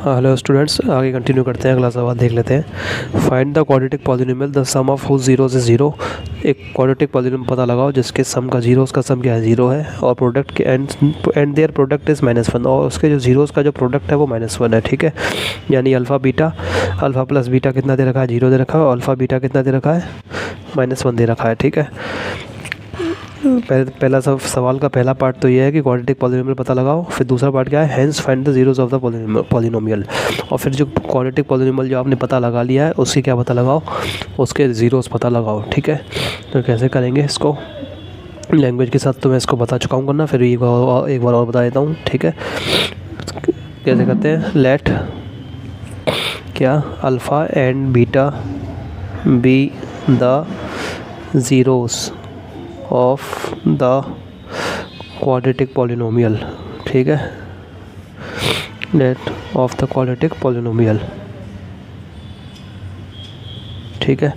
Hello students, आगे continue करते हैं। अगला सवाल देख लेते हैं। Find the quadratic polynomial the sum of whose zeros is zero. एक क्वाड्रेटिक पॉलिनोमियल पता लगाओ जिसके सम का जीरोस का सम क्या है, जीरो है, और प्रोडक्ट के एंड देयर प्रोडक्ट इज -1, और उसके जो जीरोस का जो प्रोडक्ट है वो -1 है। ठीक है, यानी अल्फ़ा प्लस बीटा कितना दे रखा है, जीरो दे रखा है, और अल्फ़ा बीटा कितना दे रखा है, -1 दे रखा है। ठीक है, पहला सब सवाल का पहला पार्ट तो ये है कि क्वाड्रेटिक पॉलिनोमियल पता लगाओ। फिर दूसरा पार्ट क्या है, hence find the zeros of the polynomial. और फिर जो क्वाड्रेटिक पॉलिनोमियल जो आपने पता लगा लिया है उसकी क्या पता लगाओ, उसके जीरोस पता लगाओ। ठीक है, तो कैसे करेंगे इसको, लैंग्वेज के साथ तो मैं इसको बता चुका हूँ करना, फिर एक बार और बता देता हूँ। ठीक है, कैसे करते हैं, लेट क्या alpha and beta be the zeros of the quadratic polynomial. ठीक है, let of the quadratic polynomial. ठीक है,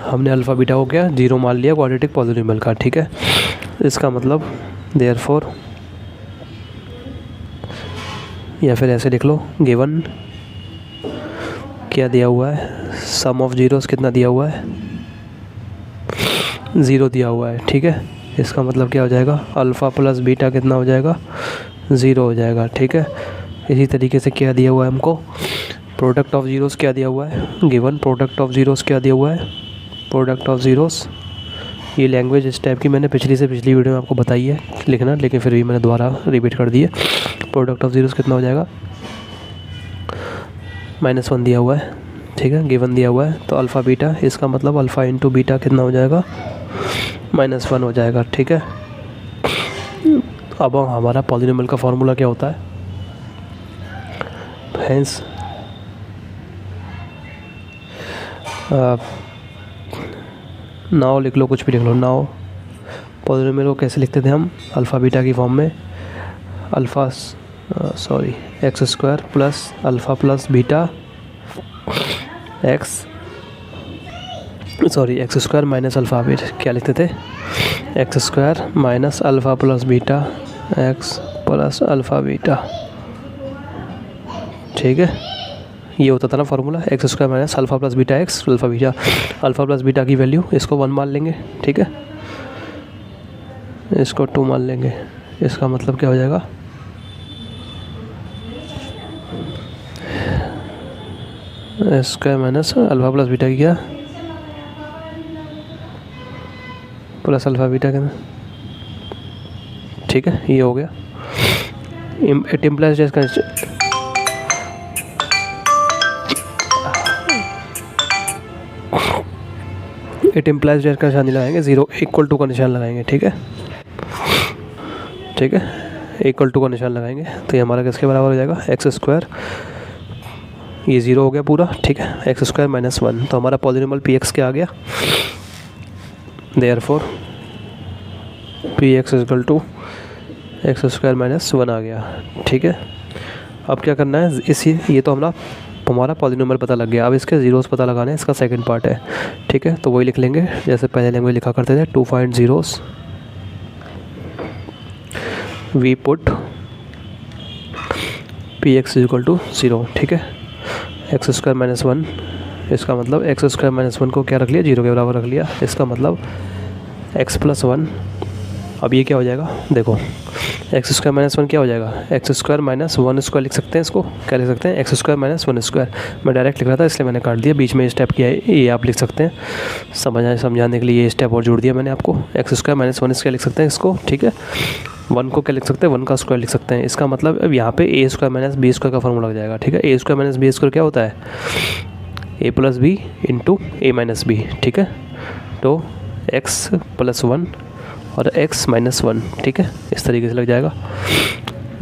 हमने अल्फ़ा बीटा को क्या जीरो मान लिया क्वाड्रेटिक पॉलिनोमियल का। ठीक है, इसका मतलब देयरफॉर, या फिर ऐसे लिख लो, गिवन क्या दिया हुआ है, सम ऑफ जीरोस कितना दिया हुआ है, ज़ीरो दिया हुआ है। ठीक है, इसका मतलब क्या हो जाएगा, अल्फ़ा प्लस बीटा कितना हो जाएगा, ज़ीरो हो जाएगा। ठीक है, इसी तरीके से क्या दिया हुआ है हमको, प्रोडक्ट ऑफ ज़ीरोस क्या दिया हुआ है, गिवन प्रोडक्ट ऑफ ज़ीरोस क्या दिया हुआ है, प्रोडक्ट ऑफ ज़ीरोस। ये लैंग्वेज इस टाइप की मैंने पिछली वीडियो में आपको बताई है लिखना, लेकिन फिर भी मैंने दोबारा रिपीट कर दी है। प्रोडक्ट ऑफ ज़ीरोस कितना हो जाएगा, -1 दिया हुआ है। ठीक है, गिवन दिया हुआ है, तो अल्फ़ा बीटा, इसका मतलब अल्फ़ा इंटू बीटा कितना हो जाएगा, -1 हो जाएगा। ठीक है, अब हमारा पॉलिनोमियल का फॉर्मूला क्या होता है, हेंस नाउ लिख लो, कुछ भी लिख लो। नाउ पॉलिनोमियल को कैसे लिखते थे हम, अल्फ़ा बीटा की फॉर्म में, x square plus alpha plus beta x square minus alpha beta, क्या लिखते थे, x square minus alpha plus beta x plus alpha beta. ठीक है, ये होता था ना formula, x square minus alpha plus beta x alpha beta. Alpha plus beta की वैल्यू इसको 1 मान लेंगे। ठीक है, इसको 2 मान लेंगे। इसका मतलब क्या हो जाएगा, square minus alpha plus beta की क्या, प्लस अल्फ़ा बीटा के। ठीक है, ये हो गया। इट इम्प्लाइज डेट का निशान लगाएंगे, 0 इक्वल टू का निशान लगाएंगे। ठीक है, इक्वल टू का निशान लगाएंगे, तो ये हमारा किसके बराबर हो जाएगा, एक्स स्क्वायर, ये 0 हो गया पूरा। ठीक है, एक्स स्क्वायर माइनस 1, तो हमारा पॉलिनोमियल पी एक्स क्या आ गया, therefore p x equal to x square minus 1 आ गया। ठीक है, अब क्या करना है, ये तो हमारा पॉलिनोमियल पता लग गया। अब इसके जीरोस पता लगाना है, इसका सेकंड पार्ट है। ठीक है, तो वही लिख लेंगे जैसे पहले लैंग्वेज लिखा करते थे, 2 find zeros, we put p x equal to 0। ठीक है, एक्स स्क्वायर माइनस 1, इसका मतलब एक्स स्क्वायर माइनस 1 को क्या रख लिया, 0 के बराबर रख लिया। इसका मतलब एक्स प्लस 1, अब ये क्या हो जाएगा, देखो एक्स स्क्वायर माइनस 1 क्या हो जाएगा, एक्स स्क्वायर माइनस 1 स्क्वायर लिख सकते हैं, इसको क्या लिख सकते हैं, एक्स स्क्वायर माइनस 1 स्क्वायर। मैं डायरेक्ट लिख रहा था इसलिए मैंने काट दिया, बीच में स्टेप किया है, ये आप लिख सकते हैं, समझाने के लिए ये स्टेप और जोड़ दिया मैंने आपको। एक्स स्क्वायर माइनस 1 स्क्वायर लिख सकते हैं इसको। ठीक है, 1 को क्या लिख सकते हैं, 1 का स्क्वायर लिख सकते हैं। इसका मतलब अब यहाँ पे ए स्क्वायर माइनस बी स्क्वायर का फॉर्मूला लग जाएगा। ठीक है, ए स्क्वायर माइनस बी स्क्वायर क्या होता है, ए प्लस बी इंटू ए माइनस बी। ठीक है, तो एक्स प्लस 1 और x माइनस 1। ठीक है, इस तरीके से लग जाएगा।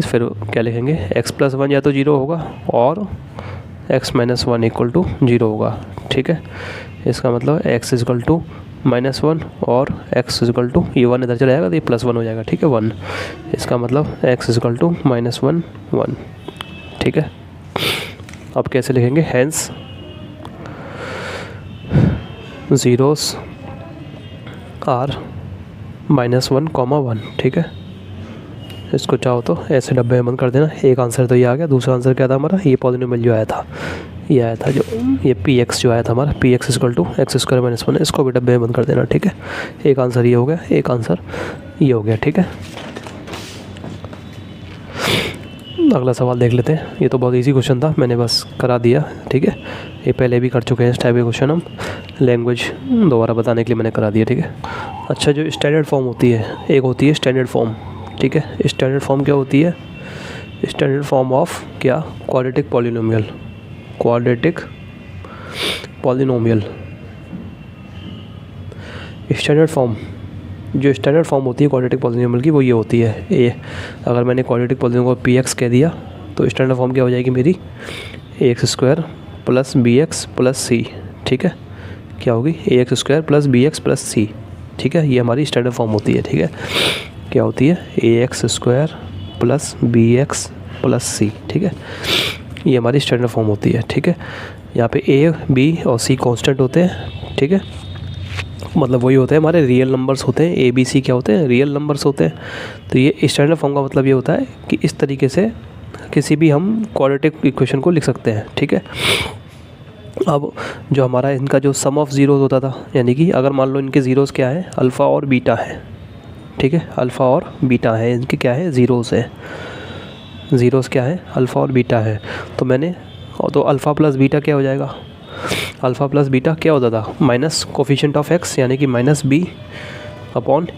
फिर क्या लिखेंगे, x प्लस 1 या तो 0 होगा और x माइनस 1 इक्वल टू 0 होगा। ठीक है, इसका मतलब x इक्वल टू -1 और x इक्वल टू, ये 1 इधर चला जाएगा तो ये +1 हो जाएगा। ठीक है, 1, इसका मतलब x इक्वल टू -1 1। ठीक है, अब कैसे लिखेंगे, हेंस जीरोस आर -1, 1। ठीक है, इसको चाहो तो ऐसे डब्बे में बंद कर देना। एक आंसर तो ये आ गया। दूसरा आंसर क्या था हमारा, ये पॉलिनोमियल जो आया था, ये आया था जो ये पी एक्स जो आया था हमारा, p x equal to x square minus 1, इसको भी डब्बे में बंद कर देना। ठीक है, एक आंसर ये हो गया, एक आंसर ये हो गया। ठीक है, अगला सवाल देख लेते हैं। ये तो बहुत इजी क्वेश्चन था, मैंने बस करा दिया। ठीक है, ये पहले भी कर चुके हैं इस टाइप के क्वेश्चन हम, लैंग्वेज दोबारा बताने के लिए मैंने करा दिया। ठीक है, अच्छा जो स्टैंडर्ड फॉर्म होती है, एक होती है स्टैंडर्ड फॉर्म। ठीक है, स्टैंडर्ड फॉर्म क्या होती है, स्टैंडर्ड फॉर्म ऑफ क्या, quadratic polynomial, quadratic polynomial. Standard form, जो स्टैंडर्ड फॉर्म होती है क्वाड्रेटिक पॉलिनोमियल की, वो ये होती है ए। अगर मैंने क्वाड्रेटिक पॉलिनोमियल को पी एक्स कह दिया तो स्टैंडर्ड फॉर्म क्या हो जाएगी मेरी, A X square plus B X plus C. ठीक है, क्या होगी, A X square plus B X plus C. ठीक है, ये हमारी स्टैंडर्ड फॉर्म होती है। ठीक है, क्या होती है, A X square plus B X plus C. ठीक है, ये हमारी स्टैंडर्ड फॉर्म होती है। ठीक है, यहाँ पे ए बी और सी कांस्टेंट होते हैं। ठीक है, मतलब वही होते हैं हमारे रियल नंबर्स होते हैं, ए बी सी क्या होते हैं, रियल नंबर्स होते हैं। तो ये स्टैंडर्ड फॉर्म का मतलब ये होता है कि इस तरीके से किसी भी हम क्वाड्रेटिक इक्वेशन को लिख सकते हैं। ठीक है, अब जो हमारा इनका जो सम ऑफ ज़ीरोज़ होता था, यानी कि अगर मान लो इनके ज़ीरोज़ क्या है, अल्फ़ा और बीटा है। ठीक है, अल्फ़ा और बीटा है, इनके क्या है, ज़ीरोज़ है। ज़ीरोज़ क्या है, अल्फ़ा और बीटा है। तो मैंने, तो अल्फ़ा प्लस बीटा क्या हो जाएगा, अल्फ़ा प्लस बीटा क्या होता था, माइनस कोफिशिएंट ऑफ एक्स, यानी कि minus b upon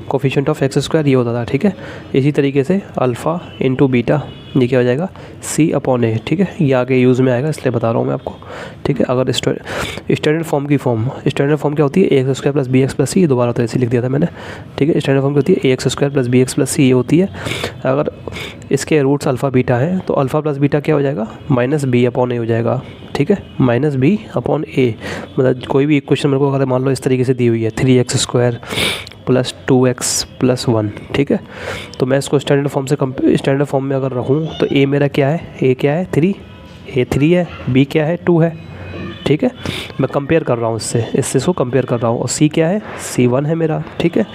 coefficient of x square, ये होता था। ठीक है, इसी तरीके से अल्फ़ा इंटू बीटा ये क्या हो जाएगा, सी अपॉन ए। ठीक है, ये आगे यूज़ में आएगा इसलिए बता रहा हूँ मैं आपको। ठीक है, अगर स्टैंडर्ड फॉर्म की फॉर्म, स्टैंडर्ड फॉर्म क्या होती है, A X square plus B X plus C, दोबारा तो ऐसे लिख दिया था मैंने। ठीक है, स्टैंडर्ड फॉर्म क्या होती है, A X square plus B X plus C, ये होती है। अगर इसके रूट्स अल्फ़ा बीटा है तो अल्फ़ा प्लस बीटा क्या हो जाएगा, माइनस बी अपॉन ए हो जाएगा। ठीक है, माइनस बी अपॉन ए, मतलब कोई भी इक्वेशन मेरे को अगर मान लो इस तरीके से दी हुई है, 3x square plus 2x plus 1। ठीक है, तो मैं इसको स्टैंडर्ड फॉर्म से स्टैंडर्ड फॉर्म में अगर रखूँ तो ए मेरा क्या है, ए क्या है 3, ए 3 है, बी क्या है 2 है। ठीक है, मैं कंपेयर कर रहा हूँ इससे इसको कंपेयर कर रहा हूँ, और सी क्या है, सी 1 है मेरा। ठीक है,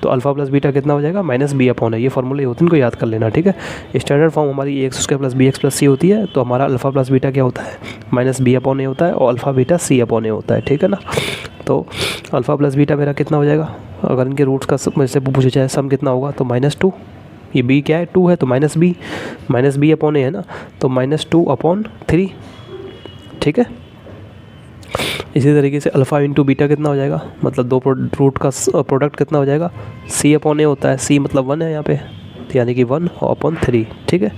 तो अल्फ़ा प्लस बीटा कितना हो जाएगा, माइनस बी अपॉन है। ये फॉर्मूले होते हैं, इनको याद कर लेना। ठीक है, स्टैंडर्ड फॉर्म हमारी A X square plus B X plus C होती है, तो हमारा अल्फ़ा प्लस बीटा क्या होता है, माइनस बी अपॉन ए होता है, और अल्फ़ा बीटा सी अपॉन ए होता है। ठीक है ना, तो अल्फ़ा प्लस बीटा मेरा कितना हो जाएगा, अगर इनके रूट्स का मेरे से पूछा जाए सम कितना होगा, तो -2, ये बी क्या है 2 है, तो माइनस बी अपॉन ए है ना, तो -2 अपॉन 3। ठीक है, इसी तरीके से अल्फ़ा इंटू बीटा कितना हो जाएगा, मतलब दो रूट का प्रोडक्ट कितना हो जाएगा, सी अपॉन ए होता है, सी मतलब 1 है यहाँ पे, यानी कि 1 अपॉन 3। ठीक है,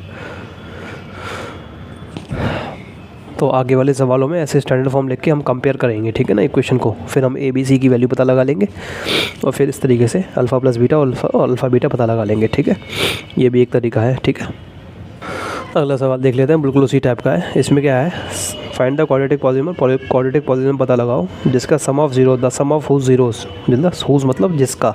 तो आगे वाले सवालों में ऐसे स्टैंडर्ड फॉर्म लिख के हम कंपेयर करेंगे। ठीक है ना, इक्वेशन को, फिर हम ए बी सी की वैल्यू पता लगा लेंगे, और फिर इस तरीके से अल्फ़ा प्लस बीटा और अल्फ़ा बीटा पता लगा लेंगे। ठीक है, ये भी एक तरीका है। ठीक है, अगला सवाल देख लेते हैं, बिल्कुल उसी टाइप का है। इसमें क्या है, find the quadratic polynomial, quadratic polynomial पता लगाओ जिसका sum of zero, the sum of whose zeros, whose मतलब जिसका,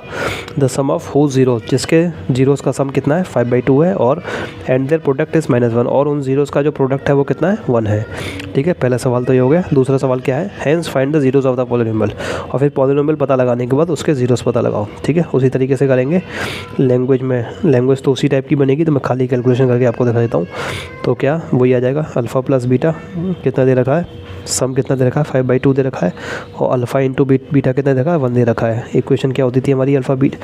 the sum of whose zeros, जिसके जीरोस का सम कितना है 5/2 है, और एंड देयर प्रोडक्ट इज -1, और उन जीरोस का जो प्रोडक्ट है वो कितना है 1 है। ठीक है, पहला सवाल तो ये हो गया। दूसरा सवाल क्या है, hence find the zeros of the polynomial, और फिर पॉलिनोमियल पता लगाने के बाद उसके जीरोस पता लगाओ। ठीक है, उसी तरीके से करेंगे लैंग्वेज में, लैंग्वेज तो उसी टाइप की बनेगी, तो मैं खाली कैलकुलेशन करके आपको दिखा देता हूँ। तो क्या वही आ जाएगा, अल्फ़ा प्लस बीटा कितना दे रखा है, सम कितना दे रखा है 5/2 दे रखा है, और अल्फ़ा इंटू बीटा कितना दे रखा है 1 दे रखा है। इक्वेशन क्या होती थी हमारी अल्फ़ा बीटा,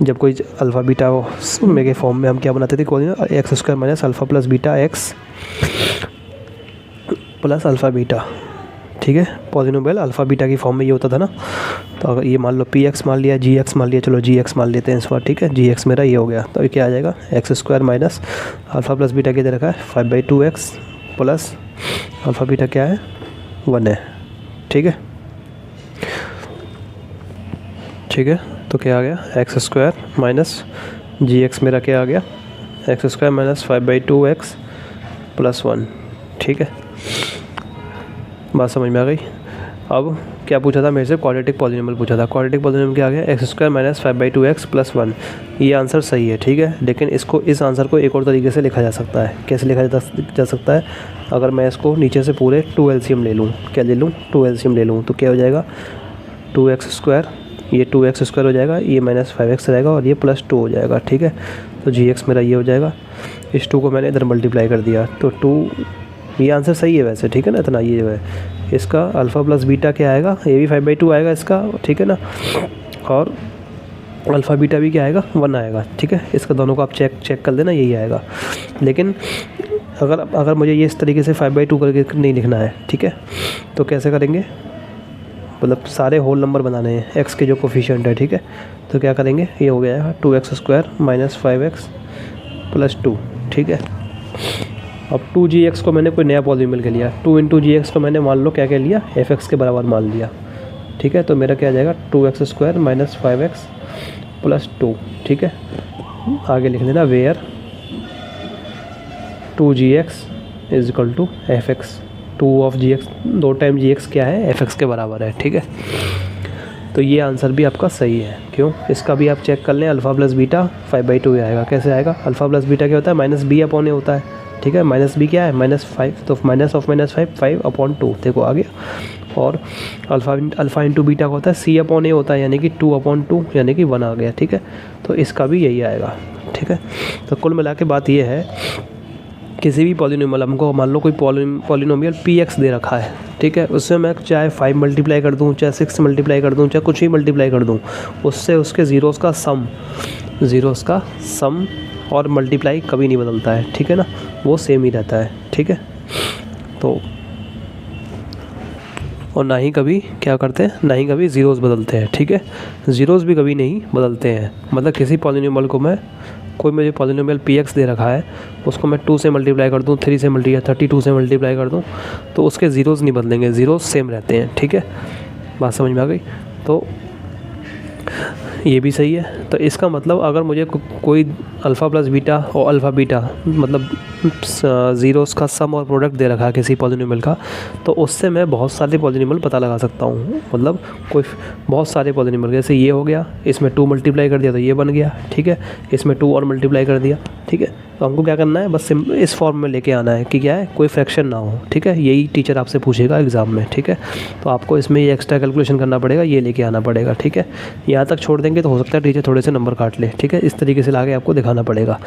जब कोई अल्फ़ा बीटा में के फॉर्म में हम क्या बनाते थे, x square minus alpha plus beta x plus alpha beta. ठीक है, पॉलिनोमियल अल्फ़ा बीटा की फॉर्म में ये होता था ना। तो अगर ये मान लो पी एक्स मान लिया, जी एक्स मान लिया, चलो जी एक्स मान लेते हैं इस बार। ठीक है, जी एक्स मेरा ये हो गया, तो ये क्या आ जाएगा, x square minus alpha plus beta क्या दे रखा है 5/2x प्लस अल्फ़ा बीटा क्या है 1 है। ठीक है, ठीक है, तो क्या आ गया, एक्स स्क्वायर माइनस जी एक्स मेरा क्या आ गया, x square minus 5/2x plus 1। ठीक है, बात समझ में आ गई। अब क्या पूछा था मेरे से, क्वाड्रेटिक पॉलिनोमियल पूछा था। क्वाड्रेटिक पॉलिनोमियल क्या आ गया, x square minus 5/2x plus 1। ये आंसर सही है। ठीक है, लेकिन इसको, इस आंसर को एक और तरीके से लिखा जा सकता है। कैसे लिखा जा सकता है, अगर मैं इसको नीचे से पूरे 2 एलसीएम ले लूँ, क्या ले लूँ, 2 एलसीएम ले लूँ, तो क्या हो जाएगा 2x स्क्वायर, ये 2x स्क्वायर हो जाएगा, ये -5x रहेगा, और ये +2 हो जाएगा। ठीक है, तो जी एक्स मेरा ये हो जाएगा। इस 2 को मैंने इधर मल्टीप्लाई कर दिया तो 2, ये आंसर सही है वैसे, ठीक है ना, इतना ये जो है इसका अल्फ़ा प्लस बीटा क्या आएगा, ये भी 5/2 आएगा इसका, ठीक है ना, और अल्फ़ा बीटा भी क्या आएगा 1 आएगा, ठीक है। इसका दोनों को आप चेक कर देना, यही आएगा। लेकिन अगर मुझे ये इस तरीके से 5/2 करके नहीं लिखना है, ठीक है, तो कैसे करेंगे, मतलब सारे होल नंबर बनाने हैं, एक्स के जो कोफिशिएंट है, ठीक है, तो क्या करेंगे, ये हो गया 2x² - 5x + 2, ठीक है। अब 2gx को मैंने कोई नया पॉलीनोमियल के लिया, 2 × gx को मैंने मान लो क्या लिया, fx के बराबर मान लिया, ठीक है। तो मेरा क्या आ जाएगा 2x² - 5x + 2, ठीक है। आगे लिख देना where 2gx = fx, 2 of gx, 2 time gx क्या है, fx के बराबर है, ठीक है। तो ये आंसर भी आपका सही है। क्यों, इसका भी आप चेक कर लें, अल्फ़ा प्लस बीटा 5/2 आएगा। कैसे आएगा, अल्फ़ा प्लस बीटा क्या होता है, -b/a होता है, ठीक है। -b क्या है, -5, तो -5 5/2, देखो आ गया। और अल्फ़ा इंटू बीटा का होता है c/a होता है, यानी कि 2/2, यानी कि 1 आ गया, ठीक है। तो इसका भी यही आएगा, ठीक है। तो कुल मिला के बात ये है, किसी भी पॉलीनोमियल, हमको मान लो कोई पॉलीनोमियल px दे रखा है, ठीक है, उससे मैं चाहे 5 मल्टीप्लाई कर दूँ, चाहे 6 मल्टीप्लाई कर दूँ, चाहे कुछ भी मल्टीप्लाई कर दूँ, उससे उसके ज़ीरोज़ का सम और मल्टीप्लाई कभी नहीं बदलता है, ठीक है ना, वो सेम ही रहता है, ठीक है। तो और ना ही कभी क्या करते हैं, ना ही कभी ज़ीरोज़ बदलते हैं, ठीक है। ज़ीरोज़ भी कभी नहीं बदलते हैं, मतलब किसी पॉलीनोमियल को कोई मुझे पॉलीनोमियल px दे रखा है, उसको मैं 2 से मल्टीप्लाई कर दूँ, 3 से मल्टीप्लाई, 32 से मल्टीप्लाई कर दूँ, तो उसके ज़ीरोज़ नहीं बदलेंगे, ज़ीरोज़ सेम रहते हैं, ठीक है। बात समझ में आ गई। तो ये भी सही है। तो इसका मतलब अगर मुझे कोई अल्फ़ा प्लस बीटा और अल्फ़ा बीटा मतलब ज़ीरोज़ का सम और प्रोडक्ट दे रखा है किसी पॉलीनोमियल का, तो उससे मैं बहुत सारे पॉलीनोमियल पता लगा सकता हूँ, मतलब कोई बहुत सारे पॉलीनोमियल, जैसे ये हो गया, इसमें 2 मल्टीप्लाई कर दिया तो ये बन गया, ठीक है, इसमें 2 और मल्टीप्लाई कर दिया, ठीक है। तो हमको क्या करना है, बस इस फॉर्म में लेके आना है कि क्या है, कोई फ्रैक्शन ना हो, ठीक है। यही टीचर आपसे पूछेगा एग्ज़ाम में, ठीक है। तो आपको इसमें ये एक्स्ट्रा कैलकुलेशन करना पड़ेगा, ये लेके आना पड़ेगा, ठीक है। यहाँ तक छोड़ देंगे तो हो सकता है टीचर थोड़े से नंबर काट ले, ठीक है। इस तरीके से लाके आपको दिखाना पड़ेगा।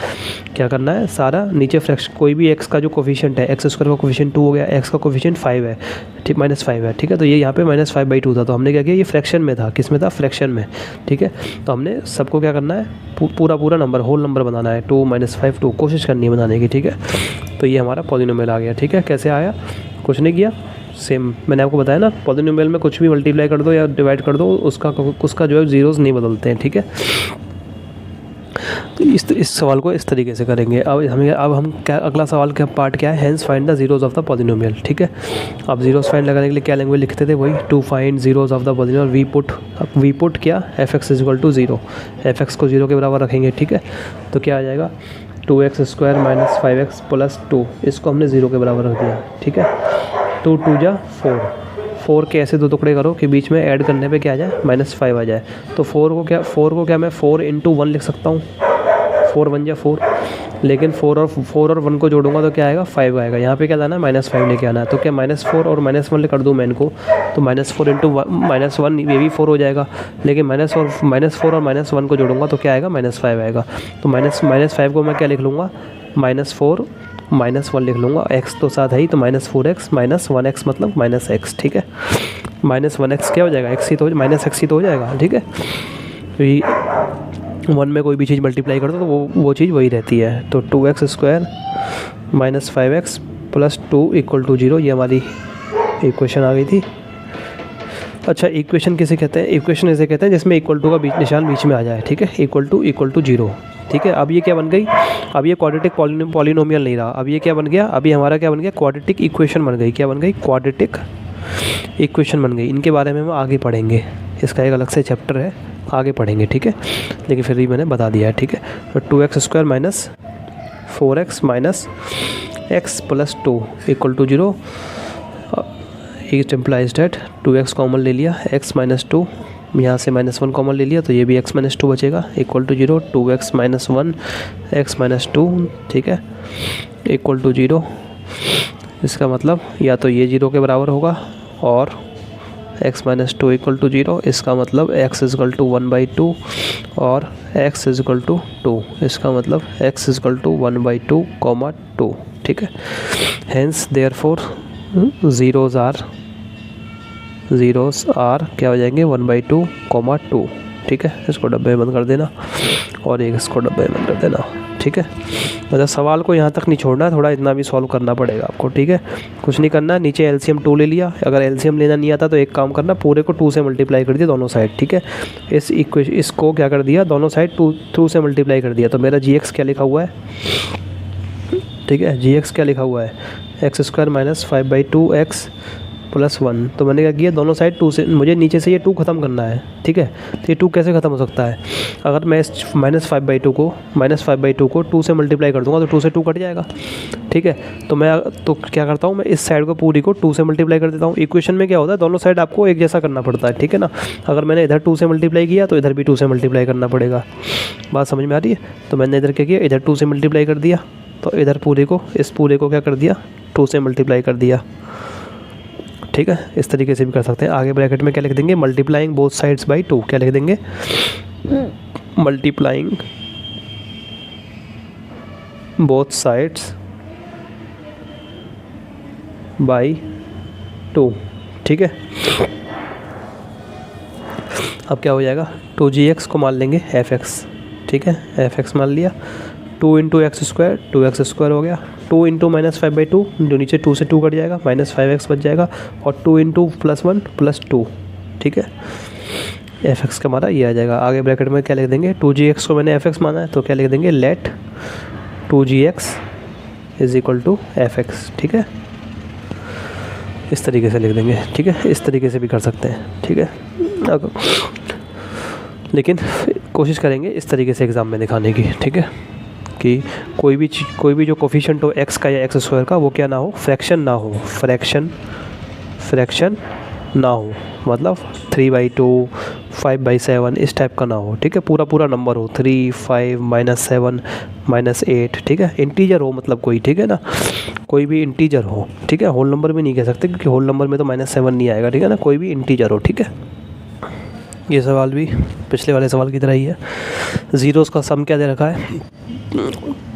क्या करना है, सारा नीचे फ्रैक्शन, कोई भी एक्स का जो कोफिशिएंट है, x² का कोफिशिएंट 2 हो गया, x का कोफिशिएंट 5 है, ठीक, -5 है, ठीक है। तो ये यहाँ पे -5/2 था, तो हमने क्या किया, ये फ्रैक्शन में था, किस में था, फ्रैक्शन में, ठीक है। तो हमने सबको क्या करना है, पूरा नंबर, होल नंबर बनाना है, 2 - 5 2, कोशिश करनी है बनाने की, ठीक है। तो ये हमारा पॉलीनोमियल आ गया, ठीक है। कैसे आया, कुछ नहीं किया, सेम मैंने आपको बताया ना, पॉलीनोमियल में कुछ भी मल्टीप्लाई कर दो या डिवाइड कर दो, उसका जो है ज़ीरोज़ नहीं बदलते हैं, ठीक है। तो इस सवाल को इस तरीके से करेंगे। अब हम क्या, अगला सवाल का पार्ट क्या है, hence find the zeros of the polynomial, ठीक है। अब ज़ीरोज़ फाइंड लगाने के लिए क्या लैंग्वेज लिखते थे, वही to find zeros of the polynomial we put क्या, fx = 0, fx को 0 के बराबर रखेंगे, ठीक है। तो क्या आ जाएगा, 2x² - 5x + 2, इसको हमने 0 के बराबर रख दिया, ठीक है। 2 × 2 = 4 के ऐसे 2 टुकड़े करो कि बीच में ऐड करने पे क्या आ जाए, -5 आ जाए। तो 4 को क्या मैं 4 × 1 लिख सकता हूँ, 4 × 1 = 4, लेकिन 4 और 1 को जोड़ूंगा तो क्या आएगा, 5 आएगा। यहाँ पे क्या लाना है, -5 लेके आना है। तो क्या -4 और -1 कर दूँ मैं इनको, तो -4 × -1 ये भी 4 हो जाएगा, लेकिन -4 और -1 को जोड़ूंगा तो क्या आएगा, -5 आएगा। तो -5 को मैं क्या लिख लूँगा, -4 -1 लिख लूँगा, x तो साथ है ही, तो -4x - 1x मतलब -x, ठीक है। -1x क्या हो जाएगा, x ही तो -x ही तो हो जाएगा, ठीक है। तो 1 में कोई भी चीज़ मल्टीप्लाई कर दो तो वो चीज़ वही रहती है। तो 2x² - 5x + 2 = 0, ये हमारी इक्वेशन आ गई थी। अच्छा, इक्वेशन किसे कहते हैं, इक्वेशन ऐसे कहते हैं जिसमें इक्वल टू का निशान बीच में आ जाए, ठीक है, इक्वल टू 0, ठीक है। अब ये क्या बन गई, अब ये क्वाड्रेटिक पॉलीनोमियल नहीं रहा, अब ये क्या बन गया, अभी हमारा क्या बन गया, क्वाड्रेटिक इक्वेशन बन गई। क्या बन गई, क्वाड्रेटिक इक्वेशन बन गई। इनके बारे में हम आगे पढ़ेंगे, इसका एक अलग से चैप्टर है, आगे पढ़ेंगे, ठीक है। लेकिन फिर भी मैंने बता दिया है, ठीक है। तो 2x² - 4x - x + 2 = 0। It implies date 2x common ले लिया, x - 2, यहाँ से -1 कॉमन ले लिया, तो ये भी x - 2 बचेगा, = 0। 2x - 1 x - 2, ठीक है, = 0। इसका मतलब या तो ये 0 के बराबर होगा और x - 2 = 0, इसका मतलब x = 1/2 और x = 2, इसका मतलब x इक्वल टू 1/2 कॉमा 2, ठीक है। हेंस देयरफॉर ज़ीरोज़ आर क्या हो जाएंगे 1/2 कॉमा 2, ठीक है। इसको डब्बे में बंद कर देना और एक इसको डब्बे में बंद कर देना, ठीक है। मतलब सवाल को यहाँ तक नहीं छोड़ना है, थोड़ा इतना भी सॉल्व करना पड़ेगा आपको, ठीक है। कुछ नहीं करना, नीचे एलसीएम 2 ले लिया। अगर एलसीएम लेना नहीं आता तो एक काम करना, पूरे को 2 से मल्टीप्लाई कर दिया दोनों साइड, ठीक है। इसको क्या कर दिया, दोनों साइड 2 से मल्टीप्लाई कर दिया। तो मेरा जी क्या लिखा हुआ है, ठीक है। जी क्या लिखा हुआ है x² माइनस 5/2x प्लस 1। तो मैंने क्या किया, दोनों साइड 2 से, मुझे नीचे से ये 2 ख़त्म करना है, ठीक है। तो ये 2 कैसे ख़त्म हो सकता है, अगर मैं इस -5/2 को 2 से मल्टीप्लाई कर दूंगा तो 2 से 2 कट जाएगा, ठीक है। तो क्या करता हूँ, मैं इस साइड को पूरी को 2 से मल्टीप्लाई कर देता हूँ। इक्वेशन में क्या होता है, दोनों साइड आपको एक जैसा करना पड़ता है, ठीक है ना। अगर मैंने इधर 2 से मल्टीप्लाई किया तो इधर भी 2 से मल्टीप्लाई करना पड़ेगा। बात समझ में आ रही है। तो मैंने इधर क्या किया, इधर 2 से मल्टीप्लाई कर दिया, तो इधर पूरे को, इस पूरे को क्या कर दिया, 2 से मल्टीप्लाई कर दिया, ठीक है। इस तरीके से भी कर सकते हैं। आगे ब्रैकेट में क्या लिख देंगे, मल्टीप्लाइंग बोथ साइड्स बाय 2। क्या लिख देंगे, मल्टीप्लाइंग बोथ साइड्स बाय 2, ठीक है। अब क्या हो जाएगा, 2gx को मान लेंगे fx, ठीक है। fx मान लिया, 2 इंटू x², 2x² हो गया। 2 इंटू -5/2, जो नीचे 2 से 2 कट जाएगा, -5x बच जाएगा। और 2 इंटू +1 + 2, ठीक है। fx का हमारा ये आ जाएगा। आगे ब्रैकेट में क्या लिख देंगे, 2gx को मैंने fx माना है तो क्या लिख देंगे, let 2gx is equal to fx, ठीक है। इस तरीके से लिख देंगे, ठीक है। इस तरीके से भी कर सकते हैं, ठीक है। लेकिन कोशिश करेंगे इस तरीके से एग्ज़ाम में दिखाने की, ठीक है, कि कोई भी जो कोफिशिएंट हो x का या x² का, वो क्या ना हो, फ्रैक्शन ना हो, फ्रैक्शन ना हो। मतलब 3/2, 5/7 इस टाइप का ना हो, ठीक है। पूरा नंबर हो, 3, 5, -7, -8, ठीक है। इंटीजर हो मतलब कोई, ठीक है ना, कोई भी इंटीजर हो, ठीक है। होल नंबर भी नहीं कह सकते क्योंकि होल नंबर में तो -7 नहीं आएगा, ठीक है ना। कोई भी इंटीजर हो, ठीक है। ये सवाल भी पिछले वाले सवाल की तरह ही है। ज़ीरोज़ का सम क्या दे रखा है,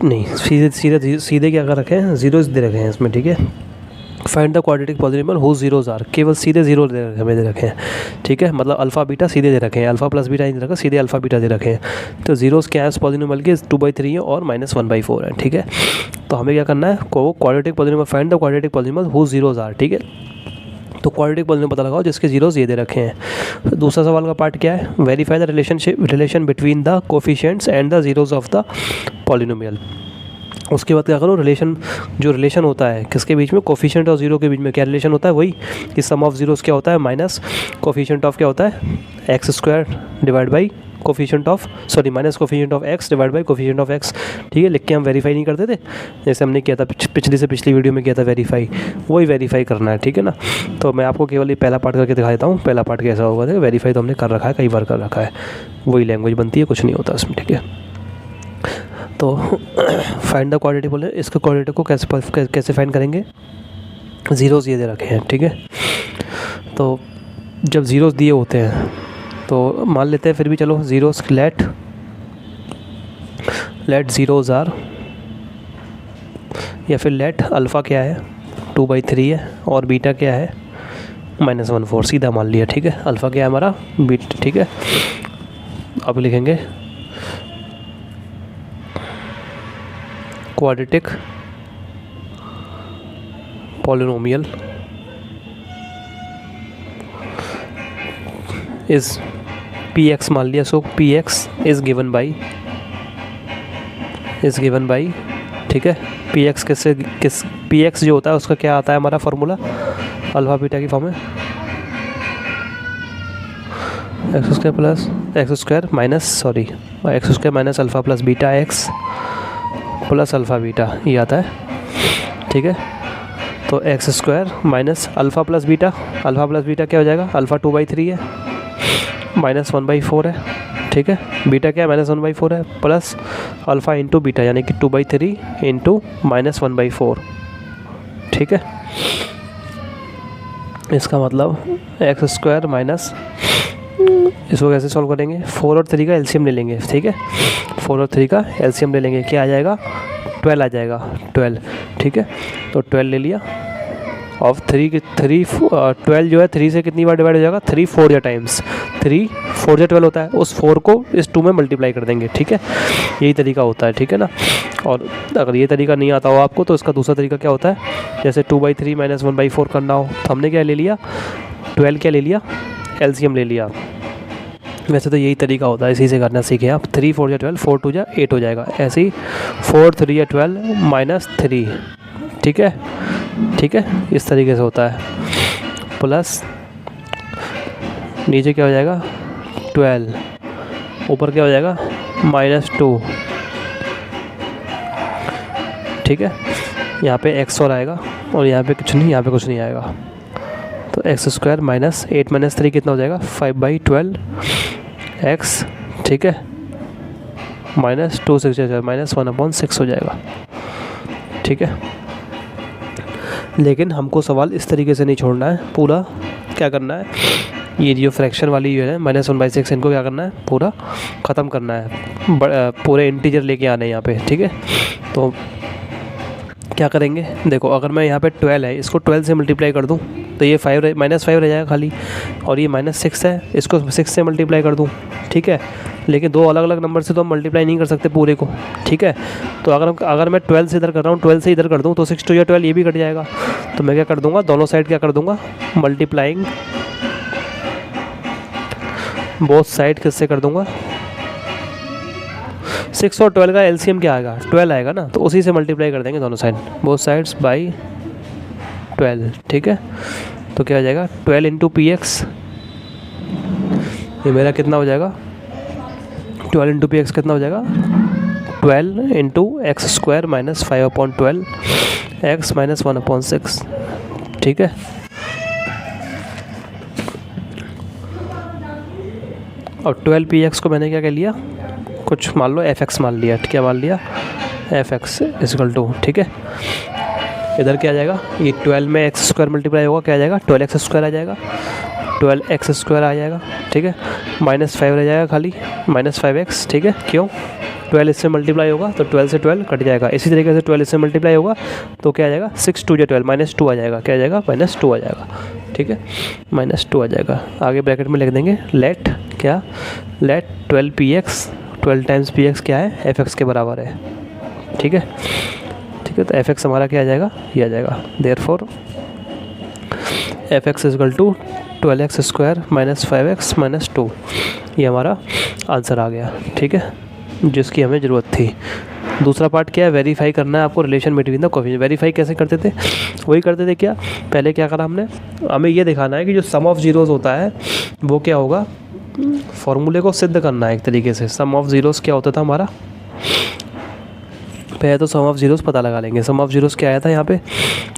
नहीं सीधे क्या कर रखे हैं, ज़ीरोज़ दे रखे हैं इसमें, ठीक है। Find the quadratic polynomial whose zeros are, केवल सीधे ज़ीरो दे रखे हैं, ठीक है। मतलब अल्फ़ा बीटा सीधे दे रखे हैं, अल्फ़ा प्लस बीटा नहीं दे रखा, सीधे अल्फ़ा बीटा दे रखे हैं। तो ज़ीरोज़ क्या है इस पॉलिनोमियल के, 2/3 है और -1/4 है, ठीक है। तो हमें क्या करना है, quadratic polynomial, find the quadratic polynomial whose zeros are, ठीक है। तो क्वाड्रेटिक पॉलिनोमियल पता लगाओ जिसके जीरोज़ ये दे रखे हैं। दूसरा सवाल का पार्ट क्या है, verify the relation between the coefficients and the zeros of the polynomial. उसके बाद क्या करो, जो रिलेशन होता है किसके बीच में, कोफिशिएंट और जीरो के बीच में क्या रिलेशन होता है, वही कि सम ऑफ जीरोज़ क्या होता है, माइनस कोफिशिएंट ऑफ क्या होता है, x² divide by coefficient of x divide by coefficient of x, ठीक है। लिख के हम वेरीफाई नहीं करते थे, जैसे हमने किया था पिछली वीडियो में किया था वेरीफाई, वही वेरीफाई करना है, ठीक है ना। तो मैं आपको केवल ये पहला पार्ट करके दिखा देता हूँ। पहला पार्ट कैसा होगा, देखो वेरीफाई तो हमने कर रखा है, कई बार कर रखा है, वही लैंग्वेज बनती है, कुछ नहीं होता इसमें, ठीक है। तो फाइंड द क्वाड्रेटिक पॉलिनोमियल, इसके क्वाड्रेटिक को कैसे फाइंड करेंगे, ज़ीरोज़ ये दे रखे हैं, ठीक है। तो जब ज़ीरोज़ दिए होते हैं तो मान लेते हैं, फिर भी चलो ज़ीरोज़, लेट ज़ीरोज़ आर, या फिर लेट अल्फ़ा क्या है 2/3 है और बीटा क्या है -1/4, सीधा मान लिया, ठीक है। अल्फ़ा क्या है हमारा बीटा, ठीक है। अब लिखेंगे क्वाड्रेटिक पॉलिनोमियल इज़ px मान लिया, सो px इज़ गिवन बाई, ठीक है। px px जो होता है उसका क्या आता है हमारा फार्मूला, अल्फ़ा बीटा की फॉर्म में x² minus alpha plus beta x plus alpha beta, ये आता है, ठीक है। तो x² minus alpha plus beta क्या हो जाएगा, अल्फ़ा 2/3 है, -1/4 है, ठीक है। बीटा क्या है -1/4 है, प्लस अल्फ़ा इंटू बीटा यानी कि 2/3 इंटू -1/4, ठीक है। इसका मतलब x² माइनस इसको कैसे सॉल्व करेंगे, 4 और 3 का एलसीएम ले लेंगे, ठीक है, 4 और 3 का एलसीएम ले लेंगे, क्या आ जाएगा 12 आ जाएगा, 12, ठीक है। तो 12 ले लिया और 12 जो है 3 से कितनी बार डिवाइड हो जाएगा, 3 4 या टाइम्स, 3 4 या 12 होता है, उस 4 को इस 2 में मल्टीप्लाई कर देंगे, ठीक है, यही तरीका होता है, ठीक है ना। और अगर ये तरीका नहीं आता हो आपको तो इसका दूसरा तरीका क्या होता है, जैसे 2/3 - 1/4 करना हो तो हमने क्या ले लिया, 12 क्या ले लिया, एलसीएम ले लिया। वैसे तो यही तरीका होता है, इसी से करना सीखे आप। 3 4 या 12, 4 2 या 8 हो जाएगा, ऐसे ही 4 3 या 12 - 3, ठीक है, ठीक है, इस तरीके से होता है। प्लस नीचे क्या हो जाएगा 12, ऊपर क्या हो जाएगा -2, ठीक है। यहाँ पे x और आएगा और यहाँ पे कुछ नहीं, यहाँ पे कुछ नहीं आएगा, तो x² - 8 - 3 कितना हो जाएगा 5/12 x, ठीक है, -2 6 -1/6 हो जाएगा, ठीक है। लेकिन हमको सवाल इस तरीके से नहीं छोड़ना है, पूरा क्या करना है, ये जो फ्रैक्शन वाली जो है -1/6 इनको क्या करना है, पूरा ख़त्म करना है, पूरे इंटीजर लेके आने हैं यहाँ पे, ठीक है। तो क्या करेंगे, देखो अगर मैं यहाँ पे 12 है, इसको 12 से मल्टीप्लाई कर दूँ तो ये -5 रह जाएगा खाली, और ये -6 है, इसको 6 से मल्टीप्लाई कर दूँ, ठीक है। लेकिन दो अलग अलग नंबर से तो हम मल्टीप्लाई नहीं कर सकते पूरे को, ठीक है। तो अगर मैं 12 से इधर कर रहा हूँ, 12 से इधर कर दूँ तो 6 2 या 12 ये भी कट जाएगा। तो मैं क्या कर दूँगा, दोनों साइड क्या कर दूँगा, मल्टीप्लाइंग बोथ साइड किससे कर दूँगा, 6 और 12 का एलसीएम क्या आएगा, 12 आएगा ना, तो उसी से मल्टीप्लाई कर देंगे दोनों साइड, बोथ साइड्स बाई 12, ठीक है। तो क्या हो जाएगा 12 × px, ये मेरा कितना हो जाएगा, 12 × px कितना हो जाएगा, 12 × x² - 5/12 x - 1/6, ठीक है। और 12 px को मैंने क्या कह लिया, कुछ मान लो fx मान लिया, क्या मान लिया, fx = ठीक है। इधर क्या आ जाएगा, ये 12 में x² मल्टीप्लाई होगा, क्या आ जाएगा 12x² आ जाएगा, 12x² आ जाएगा, ठीक है। -5 रह जाएगा खाली, -5x, ठीक है। क्यों, 12 इससे मल्टीप्लाई होगा तो 12 से 12 कट जाएगा, इसी तरीके से 12 इससे मल्टीप्लाई होगा तो क्या आ जाएगा 6 2 या 12 -2 आ जाएगा, क्या आ जाएगा -2 आ जाएगा, ठीक है, -2 आ जाएगा। आगे ब्रैकेट में लिख देंगे लेट 12 px, 12 टाइम्स px क्या है, fx के बराबर है, ठीक है, ठीक है। तो fx हमारा क्या आ जाएगा, ये आ जाएगा, देयरफॉर fx = 12x² - 5x - 2, ये हमारा आंसर आ गया, ठीक है, जिसकी हमें ज़रूरत थी। दूसरा पार्ट क्या है, वेरीफाई करना है आपको relation between the coefficient. Verify कैसे करते थे, वही करते थे, क्या पहले क्या करा हमने, हमें ये दिखाना है कि जो सम ऑफ ज़ीरोज़ होता है वो क्या होगा, फॉर्मूले को सिद्ध करना है एक तरीके से। सम ऑफ ज़ीरोज़ क्या होता था हमारा, पहले तो सम ऑफ ज़ीरोज़ पता लगा लेंगे। सम ऑफ ज़ीरोज़ क्या आया था यहाँ पे,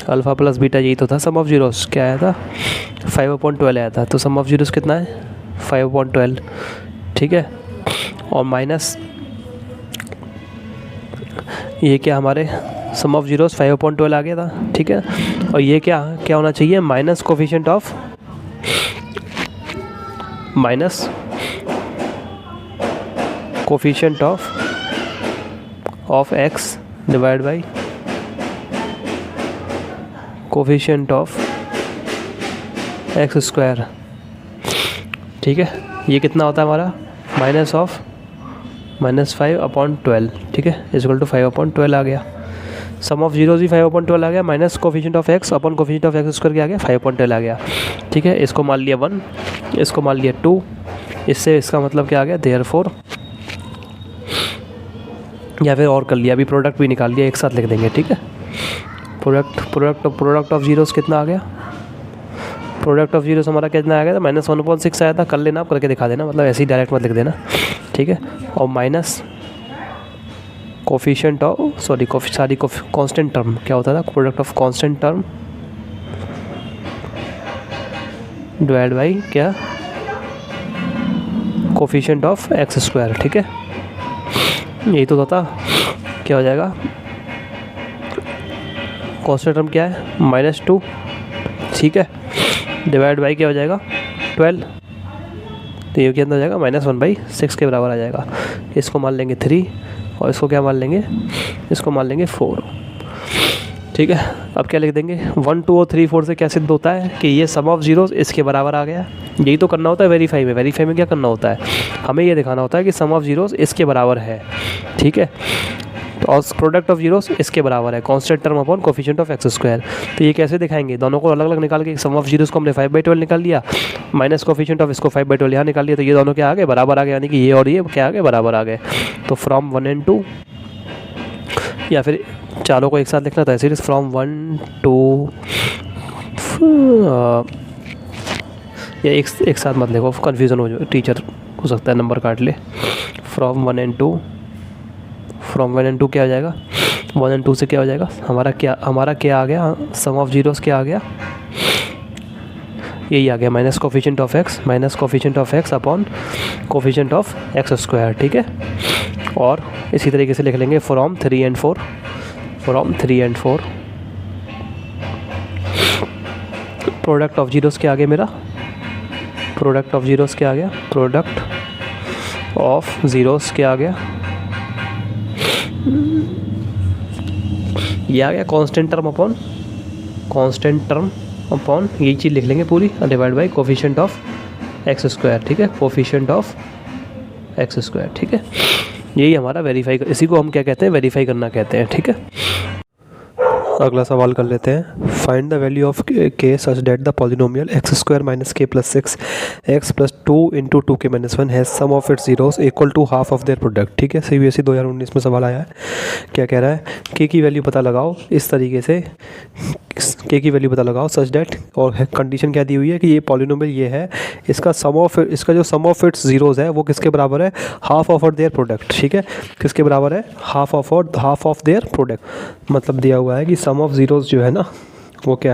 अल्फ़ा प्लस बीटा, यही तो था सम ऑफ ज़ीरोज़, क्या आया था 5/12 आया था। तो सम ऑफ ज़ीरोज़ कितना है 5/12, ठीक है। और माइनस ये क्या हमारे सम ऑफ ज़ीरोज़ 5/12 आ गया था, ठीक है। और ये क्या होना चाहिए, minus coefficient of x divide by coefficient of x², ठीक है। ये कितना होता है हमारा -5/12, ठीक है, = 5/12 आ गया। सम ऑफ ज़ीरोज़ भी 5/12 आ गया, minus coefficient of x upon coefficient of x² क्या आ गया 5/12 आ गया, ठीक है। इसको मान लिया 1, इसको मान लिया 2, इससे इसका मतलब क्या आ गया, देयरफॉर, या फिर और कर लिया, अभी प्रोडक्ट भी निकाल लिया, एक साथ लिख देंगे, ठीक है। प्रोडक्ट ऑफ ज़ीरोज़ कितना आ गया, प्रोडक्ट ऑफ ज़ीरोज़ हमारा कितना आ गया था -1/6 आया था। कर लेना, आप करके दिखा देना, मतलब ऐसे ही डायरेक्ट मत लिख देना, ठीक है। और minus coefficient of constant term क्या होता था, product of constant term divide by क्या, कोफिशिएंट ऑफ x², ठीक है। यही तो था, क्या हो जाएगा, कांस्टेंट टर्म क्या है -2, ठीक है, डिवाइड बाई क्या हो जाएगा 12, तो ये कितना हो जाएगा -1/6 के बराबर आ जाएगा। इसको मान लेंगे 3 और इसको क्या मान लेंगे, इसको मान लेंगे 4। ठीक है, अब क्या लिख देंगे, 1, 2 और 3, 4 से क्या सिद्ध होता है कि ये सम ऑफ जीरोस इसके बराबर आ गया। यही तो करना होता है वेरीफाई में। वेरीफाई में क्या करना होता है, हमें ये दिखाना होता है कि सम ऑफ जीरोस इसके बराबर है। ठीक है, और प्रोडक्ट ऑफ जीरोस इसके बराबर है constant term upon coefficient of x square. तो ये कैसे दिखाएंगे, दोनों को अलग अलग निकाल के सम ऑफ जीरोस को हमने 5/12 निकाल लिया, माइनस कोफिशिएंट ऑफ इसको 5/12 यहाँ निकाल लिया, तो ये दोनों क्या आ गए, बराबर आ गए, यानी कि ये और ये क्या आ गए, बराबर आ गए। तो फ्रॉम 1 and 2, या फिर चारों को एक साथ लिखना था सीरीज फ्रॉम 1 2, या एक साथ मत लिखो, कन्फ्यूज़न हो जाए, टीचर हो सकता है नंबर काट ले। फ्रॉम 1 and 2, फ्रॉम 1 and 2 क्या हो जाएगा, 1 and 2 से क्या हो जाएगा, हमारा क्या आ गया, सम ऑफ जीरोस क्या आ गया, यही आ गया, minus coefficient of x upon coefficient of x square. ठीक है, और इसी तरीके से लिख लेंगे from 3 and 4, product of zeros क्या आ गया मेरा, प्रोडक्ट ऑफ जीरोस क्या आ गया, प्रोडक्ट ऑफ जीरोस क्या आ गया, ये आ गया कांस्टेंट टर्म अपॉन यही चीज़ लिख लेंगे पूरी, divide by coefficient of x square. ठीक है, कोफिशिएंट ऑफ एक्स स्क्वायर। ठीक है, यही हमारा वेरीफाई, इसी को हम क्या कहते हैं, वेरीफाई करना कहते हैं। ठीक है, अगला सवाल कर लेते हैं। Find the value of k such that the polynomial x square minus k plus 6 x plus 2 into 2 k minus 1 has sum of its zeros equal to half of their product. ठीक है, CBSE 2019 में सवाल आया है। क्या कह रहा है, के की वैल्यू पता लगाओ, इस तरीके से के की वैल्यू पता लगाओ सच दैट, और कंडीशन क्या दी हुई है कि ये पॉलिनोमियल ये है, इसका जो सम ऑफ इट्स जीरोस है वो किसके बराबर है, हाफ ऑफ देयर प्रोडक्ट। ठीक है, किसके बराबर है, हाफ ऑफ देयर प्रोडक्ट। मतलब दिया हुआ है कि सम ऑफ जीरोस जो है ना वो क्या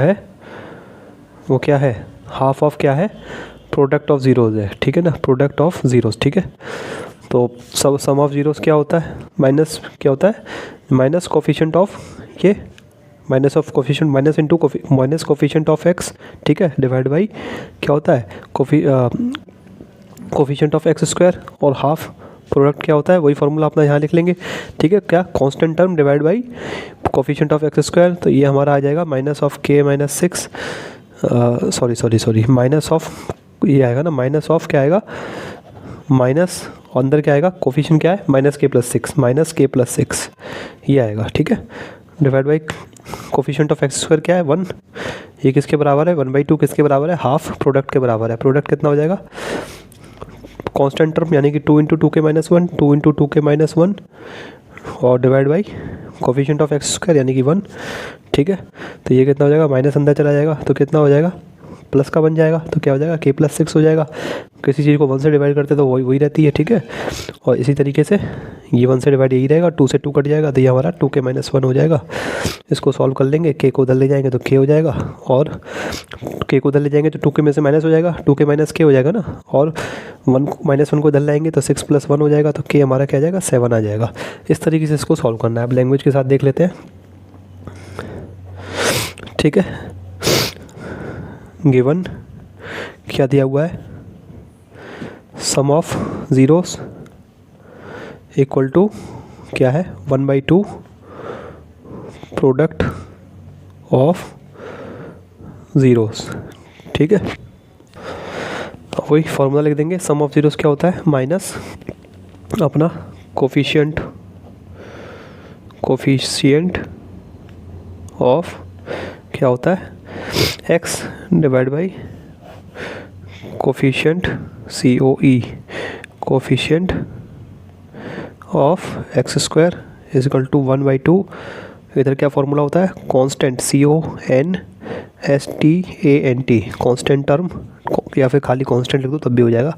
है, हाफ ऑफ क्या है, प्रोडक्ट ऑफ जीरोस है। ठीक है ना, प्रोडक्ट ऑफ जीरोस। ठीक है, तो सम ऑफ जीरोस क्या होता है, माइनस क्या होता है, माइनस कोफिशिएंट ऑफ ये, माइनस कोफिशिएंट ऑफ एक्स। ठीक है, डिवाइड बाई क्या होता है, कोफिशिएंट ऑफ एक्स स्क्वायर, और हाफ प्रोडक्ट क्या होता है, वही फार्मूला अपना यहाँ लिख लेंगे। ठीक है, क्या, constant term divide by coefficient of x square. तो ये हमारा आ जाएगा माइनस ऑफ के माइनस 6, सॉरी माइनस ऑफ, ये आएगा ना, माइनस ऑफ क्या आएगा, माइनस अंदर क्या आएगा, कोफिशिएंट क्या है, माइनस के प्लस 6 ये आएगा। ठीक है, divide by coefficient of x square क्या है, 1, ये किसके बराबर है, 1/2 किसके बराबर है, हाफ प्रोडक्ट के बराबर है। प्रोडक्ट कितना हो जाएगा, कांस्टेंट टर्म यानी कि 2 into 2 k minus 1, 2 into 2 k minus 1, और divide by coefficient of x square यानी कि 1। ठीक है, तो ये कितना हो जाएगा, माइनस अंदर चला जाएगा तो कितना हो जाएगा, प्लस का बन जाएगा, तो क्या हो जाएगा, के प्लस 6 हो जाएगा। किसी चीज़ को 1 से डिवाइड करते तो वही रहती है। ठीक है, और इसी तरीके से ये 1 से डिवाइड यही रहेगा, 2 से 2 कट जाएगा, तो ये हमारा 2 के माइनस 1 हो जाएगा। इसको सॉल्व कर लेंगे, के को उधर ले जाएंगे तो के हो जाएगा, और के को उधर ले जाएंगे तो 2 के में से माइनस हो जाएगा, 2 के माइनस के हो जाएगा ना, और 1 -1 को उधर लाएंगे तो 6 + 1 हो जाएगा, तो के हमारा क्या आ जाएगा, 7 आ जाएगा। इस तरीके से इसको सॉल्व करना है। अब लैंग्वेज के साथ देख लेते हैं। ठीक है, गिवन क्या दिया हुआ है, सम ऑफ जीरोस इक्वल टू क्या है, 1/2 प्रोडक्ट ऑफ जीरोस। ठीक है, वही फॉर्मूला लिख देंगे, सम ऑफ जीरोस क्या होता है, माइनस अपना कोफिशिएंट ऑफ क्या होता है, x divide by coefficient coefficient of x square is equal to 1/2। इधर क्या फॉर्मूला होता है, कांस्टेंट CONSTANT, कांस्टेंट टर्म, या फिर खाली कांस्टेंट लिख दो तब भी हो जाएगा,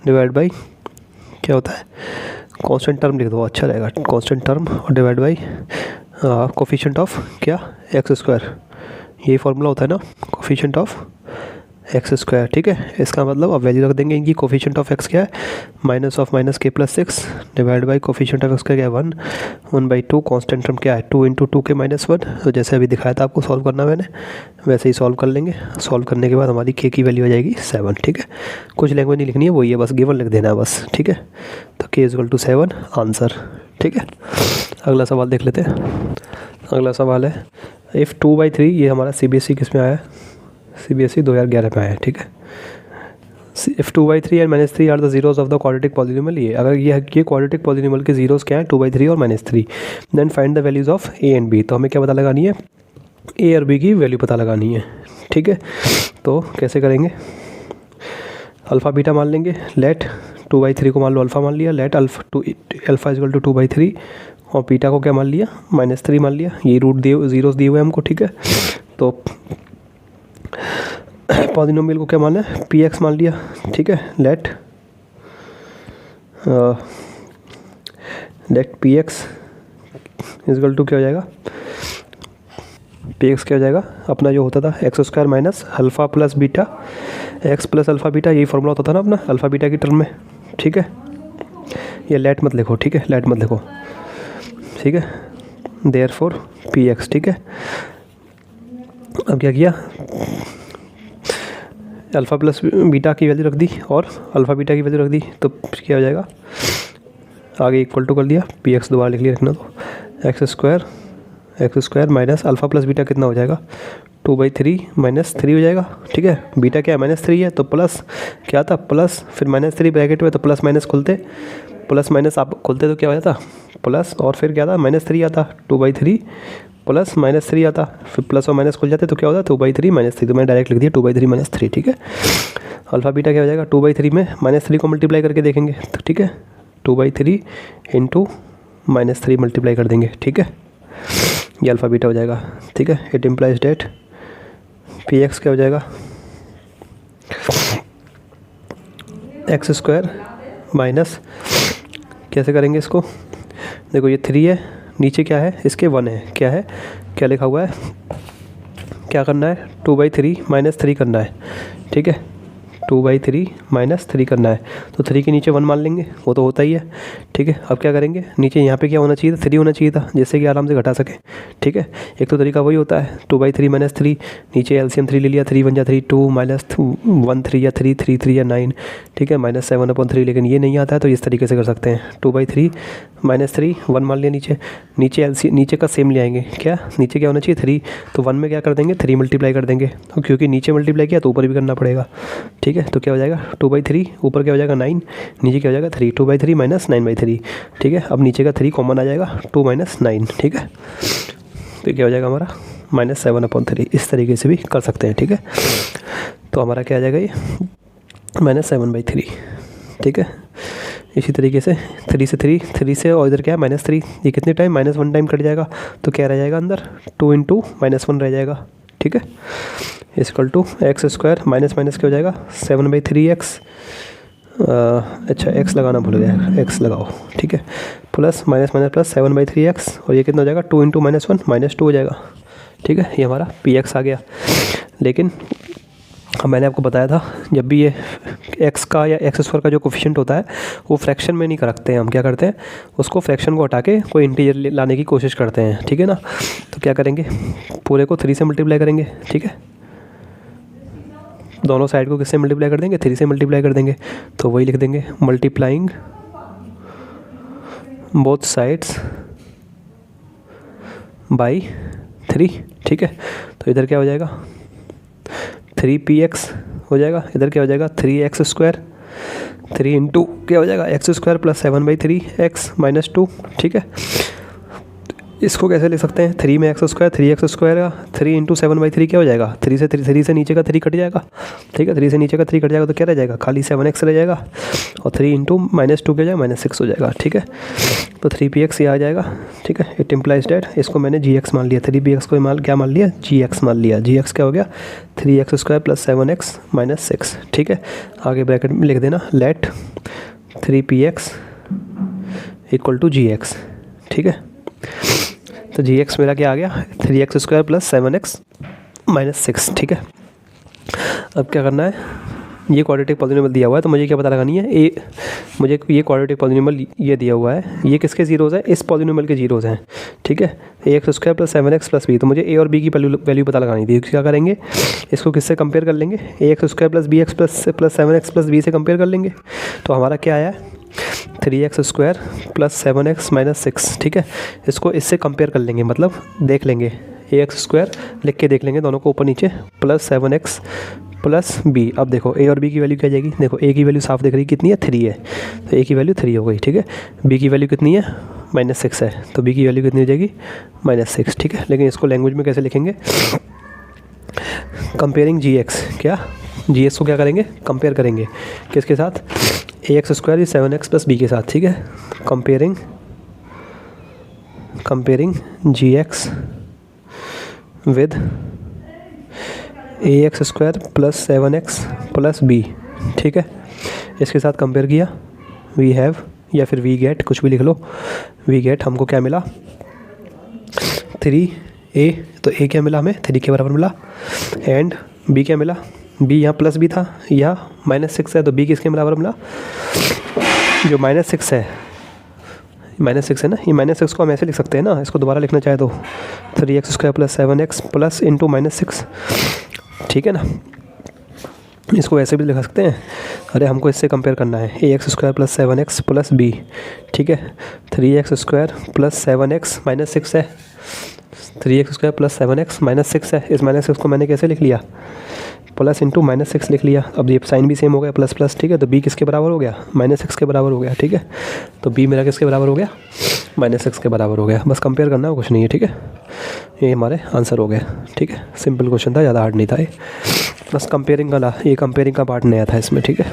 डिवाइड बाई क्या होता है, कांस्टेंट टर्म लिख दो अच्छा रहेगा, कांस्टेंट टर्म, और डिवाइड बाई कोफिशिएंट ऑफ क्या, एक्स स्क्वायर। यही फॉर्मूला होता है ना, कोफिशिएंट ऑफ एक्स स्क्वायर, ठीक है। इसका मतलब अब वैल्यू रख देंगे इनकी। कोफिशिएंट ऑफ एक्स क्या है, minus of minus k plus 6 divide by coefficient of x का क्या है 1/2, कांस्टेंट टर्म क्या है 2 × 2 के -1। तो जैसे अभी दिखाया था आपको सॉल्व करना मैंने, वैसे ही सॉल्व कर लेंगे। सॉल्व करने के बाद हमारी के की वैल्यू आ जाएगी 7, ठीक है। कुछ लैंग्वेज नहीं लिखनी है, वही है, बस गिवन लिख देना है बस, ठीक है। तो के = 7 आंसर, ठीक है। अगला सवाल देख लेते हैं। अगला सवाल है इफ़ 2/3, ये हमारा CBSE किस में आया है, CBSE 2011 में आया है, ठीक है। If 2/3 and -3 are the zeros of the quadratic polynomial, ये अगर ये क्वाड्रेटिक पॉलिनोमियल के जीरोज क्या है 2/3 और -3, then find the values of A and B। तो हमें क्या पता लगानी है, A और B की वैल्यू पता लगानी है, ठीक है। तो कैसे करेंगे, अल्फ़ा बीटा मान लेंगे। लेट 2/3 को मान लो अल्फ़ा मान लिया, लेट अल्फ़ा = 2/3 और बीटा को क्या मान लिया -3 मान लिया। ये रूट दिए, जीरोस दिए हुए हमको, ठीक है। तो पॉलिनोमियल को क्या माना है px मान लिया, ठीक है। लेट px = क्या हो जाएगा, px क्या हो जाएगा अपना जो होता था x² minus alpha plus beta, x plus alpha beta, यही फॉर्मूला होता था ना अपना अल्फ़ा बीटा की टर्म में, ठीक है। ये लेट मत लिखो, ठीक है, लेट मत लिखो, ठीक है। देयरफॉर px, ठीक है। अब क्या किया, अल्फ़ा प्लस बीटा की वैल्यू रख दी और अल्फ़ा बीटा की वैल्यू रख दी, तो क्या हो जाएगा आगे इक्वल टू कर लिया, px दोबारा लिख लिया, रखना तो x² minus alpha plus beta कितना हो जाएगा 2/3 -3 हो जाएगा, ठीक है। बीटा क्या है -3 है, तो प्लस क्या था प्लस, फिर -3 ब्रैकेट में, तो प्लस माइनस खुलते, प्लस माइनस आप खोलते तो क्या हो जाता प्लस, और फिर क्या था -3 आता, 2/3 प्लस -3 आता, फिर प्लस और माइनस खुल जाते तो क्या होता 2/3 -3। तो मैंने डायरेक्ट लिख दिया 2/3 -3, ठीक है। अल्फ़ा बीटा क्या हो जाएगा 2/3 में -3 को मल्टीप्लाई करके देखेंगे, तो ठीक है 2/3 × -3 मल्टीप्लाई कर देंगे, ठीक है। ये अल्फ़ा बीटा हो जाएगा, ठीक है। इट इम्प्लाइज डेट px क्या हो जाएगा x² माइनस, कैसे करेंगे इसको, देखो ये 3 है, नीचे क्या है इसके 1 है, क्या है क्या लिखा हुआ है, क्या करना है 2/3 -3 करना है, ठीक है। 2/3 -3 करना है, तो 3 के नीचे 1 मान लेंगे, वो तो होता ही है, ठीक है। अब क्या करेंगे, नीचे यहाँ पे क्या होना चाहिए था 3 होना चाहिए था, जिससे कि आराम से घटा सके, ठीक है। एक तो तरीका वही होता है 2/3 -3, नीचे LCM 3 ले लिया, 3 × 3 2 -1 3 या 3 3 3 या 9, ठीक है, -7/3। लेकिन ये नहीं आता है तो इस तरीके से कर सकते हैं 2/3 -3 1 मान लिया, नीचे का सेम ले आएंगे, क्या नीचे क्या होना चाहिए 3, तो 1 में क्या कर देंगे 3 मल्टीप्लाई कर देंगे, क्योंकि नीचे मल्टीप्लाई किया तो ऊपर भी करना पड़ेगा, ठीक है। तो क्या हो जाएगा 2/3, ऊपर क्या हो जाएगा 9, नीचे क्या हो जाएगा 3, 2/3 -9/3, ठीक है। अब नीचे का 3 कॉमन आ जाएगा 2 - 9, ठीक है। तो क्या हो जाएगा हमारा -7/3। इस तरीके से भी कर सकते हैं, ठीक है। तो हमारा क्या आ जाएगा ये -7/3, ठीक है। इसी तरीके से 3 से और इधर क्या है -3, ये कितने टाइम -1 टाइम कट जाएगा, तो क्या रह जाएगा अंदर 2 × -1 रह जाएगा, ठीक है। = x² माइनस क्या हो जाएगा 7/3x, अच्छा x लगाना भूल गया, x लगाओ, ठीक है। प्लस माइनस प्लस 7/3x, और ये कितना हो जाएगा 2 × -1 -2 हो जाएगा, ठीक है। ये हमारा px आ गया। लेकिन अब मैंने आपको बताया था जब भी ये x का या x² का जो कोफिशिएंट होता है वो फ्रैक्शन में नहीं रखते हैं, हम क्या करते हैं उसको फ्रैक्शन को हटा के कोई इंटीजर लाने की कोशिश करते हैं, ठीक है ना। तो क्या करेंगे पूरे को 3 से मल्टीप्लाई करेंगे, ठीक है। दोनों साइड को किससे मल्टीप्लाई कर देंगे 3 से मल्टीप्लाई कर देंगे, तो वही लिख देंगे मल्टीप्लाइंग बोथ साइड्स बाई 3, ठीक है। तो इधर क्या हो जाएगा 3px हो जाएगा, इधर क्या हो जाएगा 3x², 3 × क्या हो जाएगा x² + 7/3x -2, ठीक है। इसको कैसे लिख सकते हैं 3 में x² 3x² का 3 × 7/3 क्या हो जाएगा 3 से नीचे का 3 कट जाएगा, ठीक है। 3 से नीचे का 3 कट जाएगा तो क्या रह जाएगा खाली 7x रह जाएगा, और 3 × -2 क्या हो जाएगा -6 हो जाएगा, ठीक है। तो 3px ये आ जाएगा, ठीक है। इट इम्प्लाइज डेट, इसको मैंने gx मान लिया, 3px को क्या मान लिया gx मान लिया, gx क्या हो गया 3x² + 7x -6, ठीक है। आगे ब्रैकेट में लिख देना लेट 3px = gx, ठीक है। तो gx मेरा क्या आ गया 3x² + 7x -6, ठीक है। अब क्या करना है, ये क्वाड्रेटिक पॉलिनोमियल दिया हुआ है तो मुझे क्या पता लगानी है, ए मुझे ये क्वाड्रेटिक पॉलिनोमियल ये दिया हुआ है, ये किसके जीरोज़ हैं, इस पॉलिनोमियल के जीरोज़ हैं, ठीक है। ax² + 7x + b, तो मुझे ए और बी की वैल्यू पता लगानी थी। क्या करेंगे, इसको किससे कंपेयर कर लेंगे, ax² + bx + 7x + b से कंपेयर कर लेंगे। तो हमारा क्या आया, 3x² + 7x - 6, ठीक है। इसको इससे कंपेयर कर लेंगे, मतलब देख लेंगे, ax² लिख के देख लेंगे दोनों को ऊपर नीचे, + 7x + b। अब देखो ए और बी की वैल्यू क्या जाएगी, देखो ए की वैल्यू साफ दिख रही कितनी है, 3 है, तो ए की वैल्यू 3 हो गई, ठीक है। बी की वैल्यू कितनी है, -6 है, तो बी की वैल्यू कितनी हो जाएगी, -6, ठीक है। लेकिन इसको लैंग्वेज में कैसे लिखेंगे, कंपेयरिंग gx, क्या gx को क्या करेंगे, कंपेयर करेंगे किसके साथ, ax² = 7x + b के साथ, ठीक है। Comparing gx with ax² + 7x + b, ठीक है। इसके साथ कंपेयर किया, वी हैव या फिर वी गेट, कुछ भी लिख लो, वी गेट हमको क्या मिला, 3a, तो a क्या मिला हमें, 3 के बराबर मिला, एंड b क्या मिला, b यहाँ प्लस b था, यहाँ -6 है, तो b किसके बराबर मिला, जो -6 है, -6 है ना, ये -6 को हम ऐसे लिख सकते हैं ना, इसको दोबारा लिखना चाहे तो 3x² + 7x + × -6, ठीक है ना। इसको ऐसे भी लिख सकते हैं, अरे हमको इससे कंपेयर करना है, ax² + 7x + b, ठीक है। 3x² + 7x - 6 है, 3x² + 7x - 6 है, इस -6 को मैंने कैसे लिख लिया, + × -6 लिख लिया। अब ये साइन भी सेम हो गया, प्लस, ठीक है। तो b किसके बराबर हो गया, -6 के बराबर हो गया, ठीक है। तो b मेरा किसके बराबर हो गया, -6 के बराबर हो गया। बस कंपेयर करना है, कुछ नहीं है, ठीक है। ये हमारे आंसर हो गया, ठीक है। सिंपल क्वेश्चन था, ज़्यादा हार्ड नहीं था ये, बस कंपेयरिंग का ये कंपेयरिंग का पार्ट नया था इसमें, ठीक है।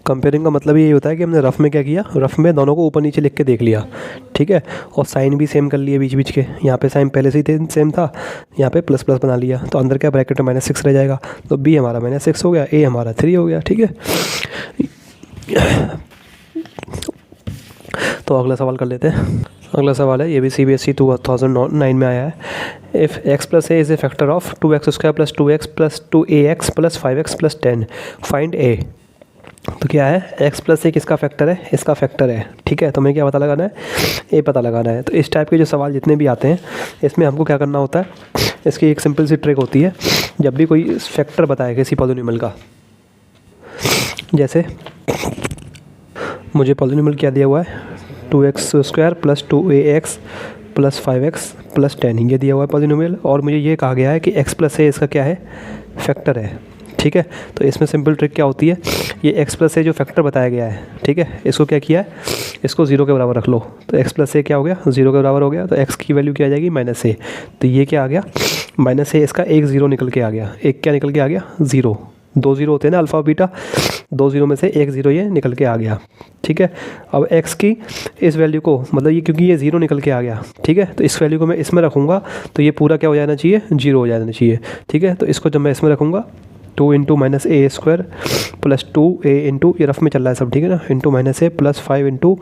कंपेयरिंग का मतलब ये होता है कि हमने रफ में क्या किया, रफ में दोनों को ऊपर नीचे लिख के देख लिया, ठीक है। और साइन भी सेम कर लिए बीच बीच के, यहाँ पे साइन पहले से ही सेम था, यहाँ पे प्लस बना लिया, तो अंदर क्या ब्रैकेट में -6 रह जाएगा, तो b हमारा -6 हो गया, a हमारा 3 हो गया, ठीक है। तो अगला सवाल कर लेते हैं। अगला सवाल है, ये भी CBSE 2009 में आया है। If x + a is a factor of 2x² + 2x + 2ax + 5x + 10, find a। तो क्या है, x + a किसका फैक्टर है, इसका फैक्टर है, ठीक है। तो हमें क्या पता लगाना है, a पता लगाना है। तो इस टाइप के जो सवाल जितने भी आते हैं, इसमें हमको क्या करना होता है, इसकी एक सिंपल सी ट्रिक होती है। जब भी कोई फैक्टर बताए किसी पॉलिनोमियल का, जैसे मुझे पॉलिनोमियल क्या दिया हुआ है, 2x² + 2ax + 5x + 10, ये दिया हुआ है पॉलिनोमियल, और मुझे ये कहा गया है कि x + a इसका क्या है, फैक्टर है, ठीक है। तो इसमें सिंपल ट्रिक क्या होती है, ये x + a जो फैक्टर बताया गया है, ठीक है, इसको क्या किया है, इसको 0 के बराबर रख लो, तो x + a क्या हो गया, 0 के बराबर हो गया, तो x की वैल्यू क्या आ जाएगी, -a। तो ये क्या आ गया, -a, इसका एक 0 निकल के आ गया, एक क्या निकल के आ गया, 0, 2 0 होते हैं ना अल्फ़ा बीटा, 2 0 में से एक 0 ये निकल के आ गया, ठीक है। अब x की इस वैल्यू को, मतलब ये क्योंकि ये 0 निकल के आ गया, ठीक है, तो इस वैल्यू को मैं इसमें रखूँगा, तो ये पूरा क्या हो जाना चाहिए, 0 हो जाना चाहिए, ठीक है। तो इसको जब मैं इसमें रखूँगा, 2 × -a² + 2a, ये रफ में चल रहा है सब, ठीक है ना, × -a + 5 ×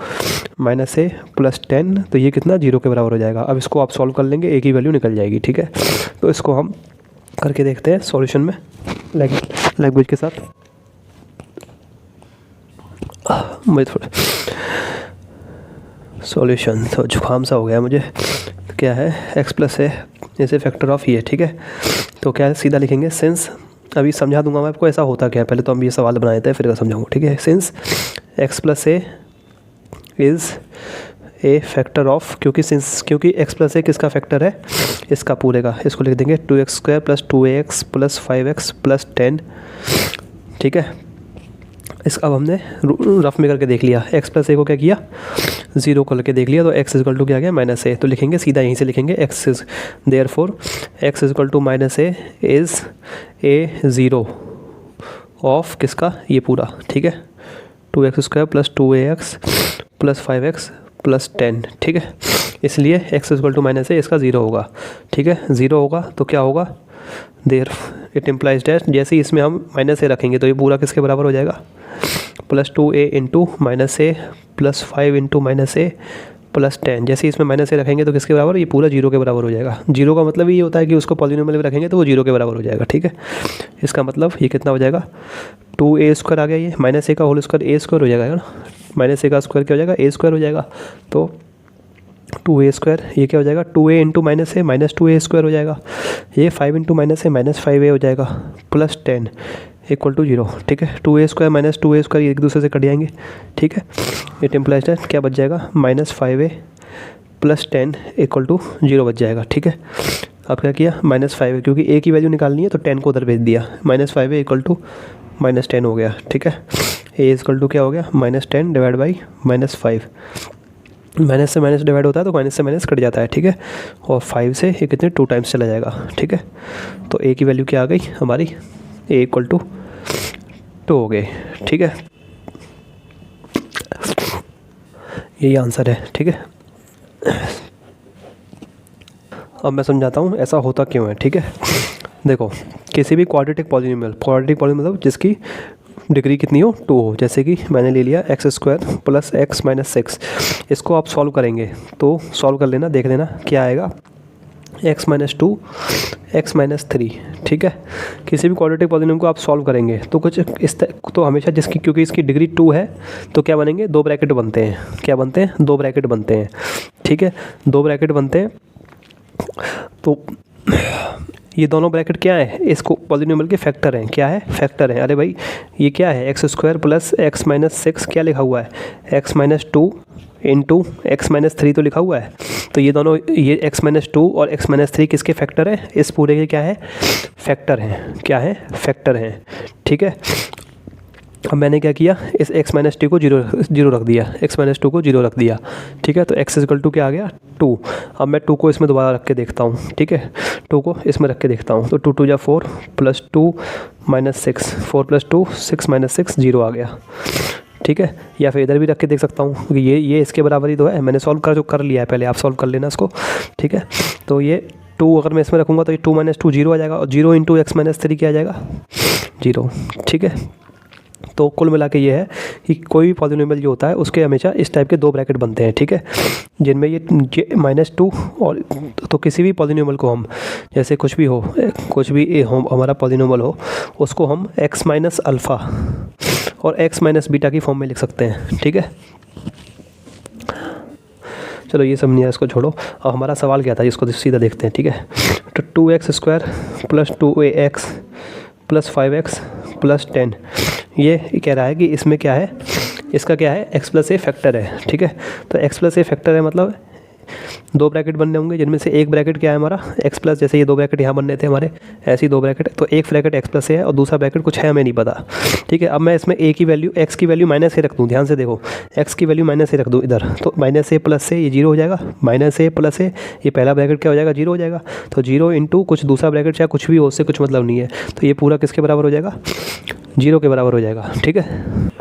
-a + 10, तो ये कितना, 0 के बराबर हो जाएगा। अब इसको आप सॉल्व कर लेंगे, a की वैल्यू निकल जाएगी, ठीक है। तो इसको हम करके देखते हैं सॉल्यूशन में लैंग्वेज के साथ। मुझे थोड़ा सॉल्यूशन, तो जुकाम सा हो गया मुझे। तो क्या है, x + a जैसे फैक्टर ऑफ ये, ठीक है। तो क्या है, सीधा लिखेंगे, सिंस, अभी समझा दूंगा मैं आपको ऐसा होता क्या है, पहले तो हम ये सवाल बना देते हैं फिर समझाऊंगा, ठीक है। Since x + a is a factor of, क्योंकि x + a किसका फैक्टर है, इसका पूरे का, इसको लिख देंगे 2x² + 2ax + 5x + 10, ठीक है। अब हमने रफ में करके देख लिया, x + a को क्या किया, 0 करके देख लिया, तो x = क्या आ गया, -a। तो लिखेंगे सीधा, यहीं से लिखेंगे, therefore x = -a is a 0 of किसका, ये पूरा, ठीक है, 2x² + 2ax + 5x + 10, ठीक है। इसलिए x = -a, इसका 0 होगा, ठीक है। 0 होगा तो क्या होगा, देयर इट इम्प्लाइज डैट, जैसे ही इसमें हम -a रखेंगे तो ये पूरा किसके बराबर हो जाएगा, +2a × -a + 5 × -a प्लस 10। जैसे इसमें माइनस ए रखेंगे तो किसके बराबर, ये पूरा 0 के बराबर हो जाएगा। 0 का मतलब ये होता है कि उसको पॉलिनोमियल में रखेंगे तो वो 0 के बराबर हो जाएगा, ठीक है। इसका मतलब ये कितना हो जाएगा, 2a² आ गया, ये माइनस ए का होल स्क्वायर a² हो जाएगा ना, माइनस ए का स्क्वायर क्या हो जाएगा, a² हो जाएगा। तो 2a², ये क्या हो जाएगा, 2a इंटू माइनस ए माइनस 2a² हो जाएगा। ये 5 इंटू माइनस ए माइनस 5a हो जाएगा, प्लस 10 इक्वल टू 0, ठीक है। 2a² माइनस 2a² एक दूसरे से कट जाएंगे, ठीक है। इट इम्प्लाइज दैट क्या बच जाएगा, minus 5a plus 10 equal to 0 बच जाएगा, ठीक है। अब क्या किया, माइनस 5a, क्योंकि a की वैल्यू निकालनी है तो 10 को उधर भेज दिया, minus 5a equal to minus 10 हो गया, ठीक है। a इक्वल टू क्या हो गया, minus 10 divide by minus 5। Minus से माइनस डिवाइड होता है तो माइनस से माइनस कट जाता है, ठीक है। और 5 से ये कितने 2 टाइम्स चला जाएगा, ठीक है। तो a की वैल्यू क्या आ गई हमारी, a इक्वल टू 2 हो गए, ठीक है। यही आंसर है, ठीक है। अब मैं समझाता हूँ ऐसा होता क्यों है, ठीक है। देखो, किसी भी क्वाड्रेटिक पॉलिनोमियल मतलब जिसकी डिग्री कितनी हो, 2 हो, जैसे कि मैंने ले लिया x² प्लस x माइनस 6, इसको आप सॉल्व करेंगे तो सॉल्व कर लेना, देख लेना क्या आएगा, x माइनस 2 x माइनस 3, ठीक है। किसी भी क्वाड्रेटिक पॉलिनोमियल को आप सॉल्व करेंगे तो कुछ इस तो हमेशा जिसकी, क्योंकि इसकी डिग्री 2 है तो क्या बनेंगे, 2 ब्रैकेट बनते हैं, क्या बनते हैं, 2 ब्रैकेट बनते हैं, ठीक है। 2 ब्रैकेट बनते हैं तो ये दोनों ब्रैकेट क्या है, इसको पॉलिनोमियल के फैक्टर हैं, क्या है, फैक्टर हैं। अरे भाई ये क्या है, x² प्लस x माइनस 6 क्या लिखा हुआ है, x minus 2 into x minus 3 तो लिखा हुआ है। तो ये दोनों, ये x माइनस 2 और x माइनस 3 किसके फैक्टर हैं, इस पूरे के क्या है, फैक्टर हैं, क्या है, फैक्टर हैं, ठीक है। अब मैंने क्या किया, इस x माइनस 2 को 0 रख दिया, x माइनस 2 को 0 रख दिया, ठीक है। तो x इक्वल टू क्या आ गया, 2। अब मैं 2 को इसमें दोबारा रख के देखता हूँ, ठीक है। 2 को इसमें रख के देखता हूँ तो 2 2 जा 4 प्लस 2 माइनस 6, 4 प्लस 2 6 माइनस 6 0 आ गया, ठीक है। या फिर इधर भी रख के देख सकता हूँ क्योंकि ये इसके बराबर ही तो है, मैंने सॉल्व कर लिया है, पहले आप सॉल्व कर लेना इसको, ठीक है। तो ये 2 अगर मैं इसमें रखूँगा तो ये 2 माइनस 2 0 आ जाएगा, और 0 इंटू x माइनस 3 क्या आ जाएगा, 0, ठीक है। तो कुल मिला के ये है कि कोई भी पॉलिनोमियल जो होता है उसके हमेशा इस टाइप के 2 ब्रैकेट बनते हैं, ठीक है, जिनमें ये -2 और तो किसी भी पॉलिनोमियल को हम, जैसे कुछ भी हमारा पॉलिनोमियल हो, उसको हम x माइनस अल्फ़ा और x माइनस बीटा की फॉर्म में लिख सकते हैं, ठीक है। चलो ये समझिए, इसको छोड़ो। अब हमारा सवाल क्या था, इसको सीधा देखते हैं, ठीक है। तो 2x² plus 2ax plus 5x plus 10, ये कह रहा है कि इसमें क्या है, इसका क्या है, x प्लस ए फैक्टर है, ठीक है। तो x प्लस ए फैक्टर है मतलब 2 ब्रैकेट बनने होंगे, जिनमें से एक ब्रैकेट क्या है हमारा, x प्लस, जैसे ये 2 ब्रैकेट यहाँ बनने थे हमारे, ऐसे ही 2 ब्रैकेट, तो एक ब्रैकेट x प्लस ए है और दूसरा ब्रैकेट कुछ है हमें नहीं पता, ठीक है। अब मैं इसमें a की वैल्यू, x की वैल्यू माइनस ए रख दूँ, ध्यान से देखो, x की वैल्यू माइनस ए रख दूँ इधर, तो माइनस ए प्लस ए, ये 0 हो जाएगा, माइनस ए प्लस ए, ये पहला ब्रैकेट क्या हो जाएगा, 0 हो जाएगा। तो 0 इंटू कुछ दूसरा ब्रैकेट, चाहे कुछ भी हो, उससे कुछ मतलब नहीं है, तो ये पूरा किसके बराबर हो जाएगा, 0 के बराबर हो जाएगा, ठीक है।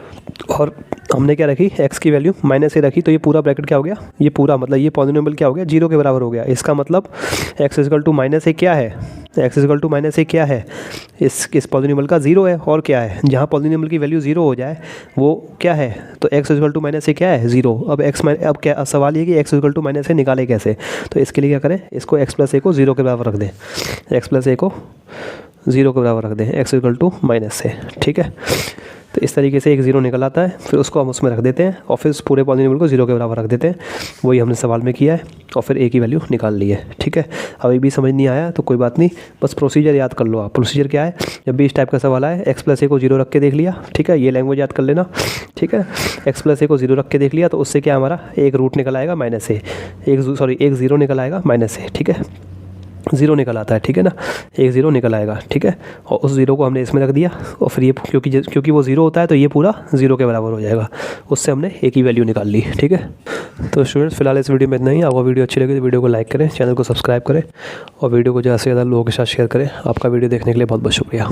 और हमने क्या रखी, x की वैल्यू माइनस ए रखी, तो ये पूरा ब्रैकेट क्या हो गया, ये पूरा मतलब ये पॉलिनोमियल क्या हो गया, 0 के बराबर हो गया। इसका मतलब x इक्वल टू माइनस ए क्या है, x इक्वल टू माइनस ए क्या है, इस पॉलिनोमियल का 0 है, और क्या है, जहाँ पॉलिनोमियल की वैल्यू 0 हो जाए वो क्या है, तो x इक्वल टू माइनस ए क्या है, 0। अब क्या सवाल ये कि x इक्वल टू माइनस ए निकाले कैसे, तो इसके लिए क्या करें, इसको x प्लस ए को 0 के बराबर रख दें, x प्लस ए को 0 के बराबर रख दें, x इक्वल टू माइनस ए, ठीक है। तो इस तरीके से एक 0 निकल आता है, फिर उसको हम उसमें रख देते हैं और फिर उस पूरे पॉलिनोमियल को 0 के बराबर रख देते हैं, वही हमने सवाल में किया है, और फिर a की वैल्यू निकाल ली है, ठीक है। अभी भी समझ नहीं आया तो कोई बात नहीं, बस प्रोसीजर याद कर लो आप। प्रोसीजर क्या है, जब भी इस टाइप का सवाल आए, x प्लस ए को 0 रख के देख लिया, ठीक है, ये लैंग्वेज याद कर लेना, ठीक है। x प्लस ए को 0 रख के देख लिया तो उससे क्या हमारा एक रूट निकल आएगा माइनस ए, एक 0 निकल आएगा माइनस ए, ठीक है, 0 निकल आता है, ठीक है ना, एक 0 निकल आएगा, ठीक है। और उस 0 को हमने इसमें रख दिया, और फिर ये क्योंकि वो 0 होता है तो ये पूरा 0 के बराबर हो जाएगा, उससे हमने a की वैल्यू निकाल ली, ठीक है। तो स्टूडेंट्स, फिलहाल इस वीडियो में इतना ही। आपको वीडियो अच्छी लगी तो वीडियो को लाइक करें, चैनल को सब्सक्राइब करें और वीडियो को ज़्यादा से ज़्यादा लोगों के साथ शेयर करें। आपका वीडियो देखने के लिए बहुत बहुत शुक्रिया।